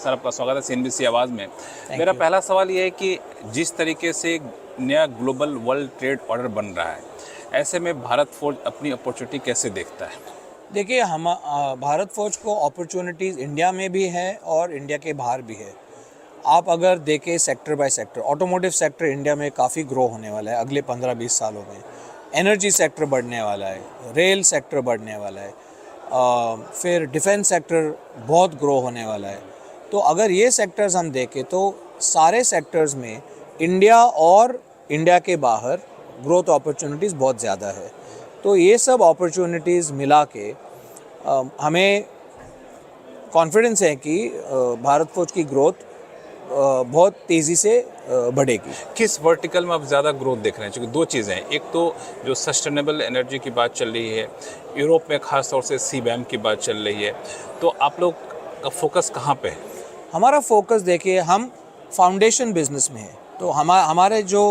Sir आपका स्वागत है सीएनबीसी आवाज़ में। मेरा पहला सवाल ये है कि जिस तरीके से नया ग्लोबल वर्ल्ड ट्रेड ऑर्डर बन रहा है, ऐसे में भारत फोर्ज अपनी अपॉर्चुनिटी कैसे देखता है? देखिए, हम भारत फौज को अपॉर्चुनिटीज़ इंडिया में भी है और इंडिया के बाहर भी है। आप अगर देखें sector by sector, automotive sector India में काफ़ी ग्रो होने वाला है अगले 15-20 सालों में। एनर्जी सेक्टर बढ़ने वाला है, रेल सेक्टर बढ़ने वाला है, फिर डिफेंस सेक्टर बहुत ग्रो होने वाला है। तो अगर ये सेक्टर्स हम देखें तो सारे सेक्टर्स में इंडिया और इंडिया के बाहर ग्रोथ अपॉर्चुनिटीज़ बहुत ज़्यादा है। तो ये सब अपॉर्चुनिटीज़ मिला के हमें कॉन्फिडेंस है कि भारत फौज की ग्रोथ बहुत तेज़ी से बढ़ेगी। किस वर्टिकल में आप ज़्यादा ग्रोथ देख रहे हैं? क्योंकि दो चीज़ें हैं, एक तो जो सस्टेनेबल एनर्जी की बात चल रही है, यूरोप में ख़ास तौर से सीबैम की बात चल रही है, तो आप लोग का फोकस कहाँ पे है? हमारा फोकस देखिए, हम फाउंडेशन बिजनेस में है, तो हमारे जो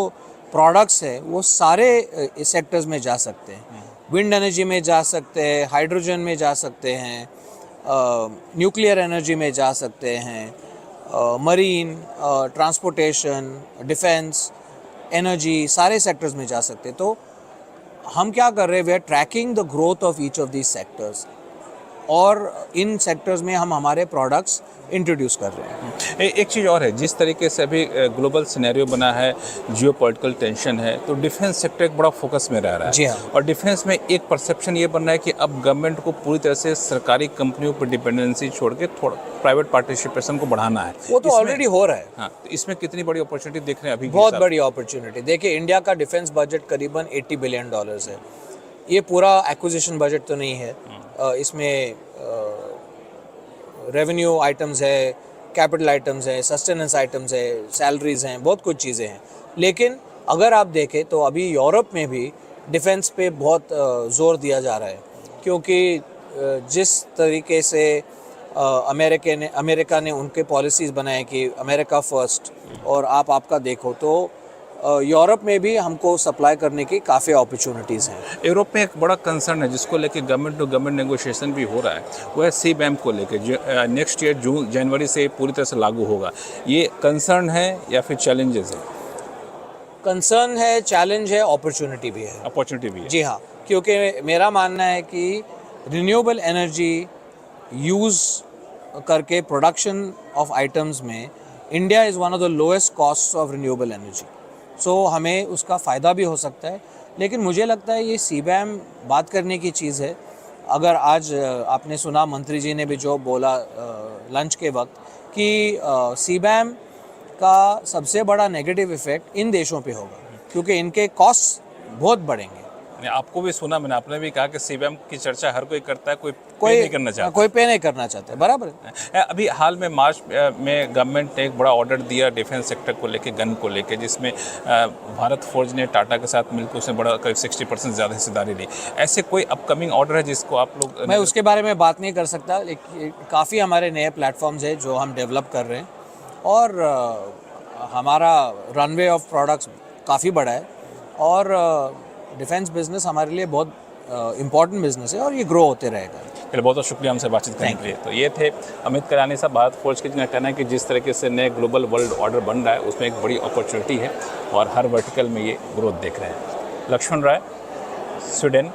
प्रोडक्ट्स है वो सारे सेक्टर्स में जा सकते हैं। विंड एनर्जी में जा सकते हैं, हाइड्रोजन में जा सकते हैं, न्यूक्लियर एनर्जी में जा सकते हैं, मरीन, ट्रांसपोर्टेशन, डिफेंस, एनर्जी, सारे सेक्टर्स में जा सकते हैं। तो हम क्या कर रहे हैं, we are tracking the growth of each of these sectors और इन सेक्टर्स में हम हमारे प्रोडक्ट्स इंट्रोड्यूस कर रहे हैं। एक चीज़ और है, जिस तरीके से अभी ग्लोबल सिनेरियो बना है, जियोपॉलिटिकल टेंशन है, तो डिफेंस सेक्टर एक बड़ा फोकस में रह रहा है। जी हाँ। और डिफेंस में एक परसेप्शन ये बन रहा है कि अब गवर्नमेंट को पूरी तरह से सरकारी कंपनियों पर डिपेंडेंसी छोड़ के थोड़ा प्राइवेट पार्टिसिपेशन को बढ़ाना है। वो तो ऑलरेडी हो रहा है। हाँ, तो इसमें कितनी बड़ी अपॉर्चुनिटी देख रहे हैं अभी? बहुत बड़ी अपॉर्चुनिटी। देखिए, इंडिया का डिफेंस बजट करीबन $80 बिलियन है। ये पूरा एक्विजिशन बजट तो नहीं है, इसमें रेवेन्यू आइटम्स है, कैपिटल आइटम्स है, सस्टेनेंस आइटम्स है, सैलरीज हैं, बहुत कुछ चीज़ें हैं। लेकिन अगर आप देखें तो अभी यूरोप में भी डिफेंस पे बहुत ज़ोर दिया जा रहा है, क्योंकि जिस तरीके से अमेरिका ने उनके पॉलिसीज़ बनाए कि अमेरिका फर्स्ट, और आपका देखो तो यूरोप में भी हमको सप्लाई करने की काफ़ी अपॉर्चुनिटीज़ हैं। यूरोप में एक बड़ा कंसर्न है जिसको लेके गवर्नमेंट टू गवर्नमेंट नेगोशिएशन भी हो रहा है, वो है सीबैम को लेके, जो नेक्स्ट ईयर जनवरी से पूरी तरह से लागू होगा। ये कंसर्न है या फिर चैलेंजेस है? कंसर्न है, चैलेंज है, अपॉर्चुनिटी भी है। अपॉर्चुनिटी भी है। जी हाँ, क्योंकि मेरा मानना है कि रिन्यूएबल एनर्जी यूज़ करके प्रोडक्शन ऑफ आइटम्स में India is one of the lowest cost of renewable energy. So हमें उसका फ़ायदा भी हो सकता है। लेकिन मुझे लगता है ये सीबैम बात करने की चीज़ है। अगर आज आपने सुना मंत्री जी ने भी जो बोला लंच के वक्त कि सीबैम का सबसे बड़ा नेगेटिव इफ़ेक्ट इन देशों पे होगा, क्योंकि इनके कॉस्ट बहुत बढ़ेंगे। आपको भी सुना मैंने, आपने भी कहा कि सीबैम की चर्चा हर कोई करता है, कोई पे नहीं करना चाहता। कोई पे नहीं करना चाहता है, बराबर है। अभी हाल में मार्च में गवर्नमेंट ने एक बड़ा ऑर्डर दिया डिफेंस सेक्टर को लेके, गन को लेके, जिसमें भारत फौज ने टाटा के साथ मिलकर उसमें बड़ा करीब 60% ज़्यादा हिस्सेदारी ली। ऐसे कोई अपकमिंग ऑर्डर है जिसको आप लोग? मैं उसके बारे में बात नहीं कर सकता, लेकिन काफ़ी हमारे नए प्लेटफॉर्म्स हैं जो हम डेवलप कर रहे हैं, और हमारा रनवे ऑफ प्रोडक्ट्स काफ़ी बड़ा है, और डिफेंस बिजनेस हमारे लिए बहुत इम्पॉर्टेंट बिजनेस है और ये ग्रो होते रहेगा। बहुत बहुत शुक्रिया हमसे बातचीत करने के लिए। तो ये थे अमित करानी साहब, भारत फौज के, जिनका कहना है कि जिस तरीके से नए ग्लोबल वर्ल्ड ऑर्डर बन रहा है उसमें एक बड़ी अपॉर्चुनिटी है और हर वर्टिकल में ये ग्रोथ देख रहे हैं। लक्ष्मण राय, स्वीडन।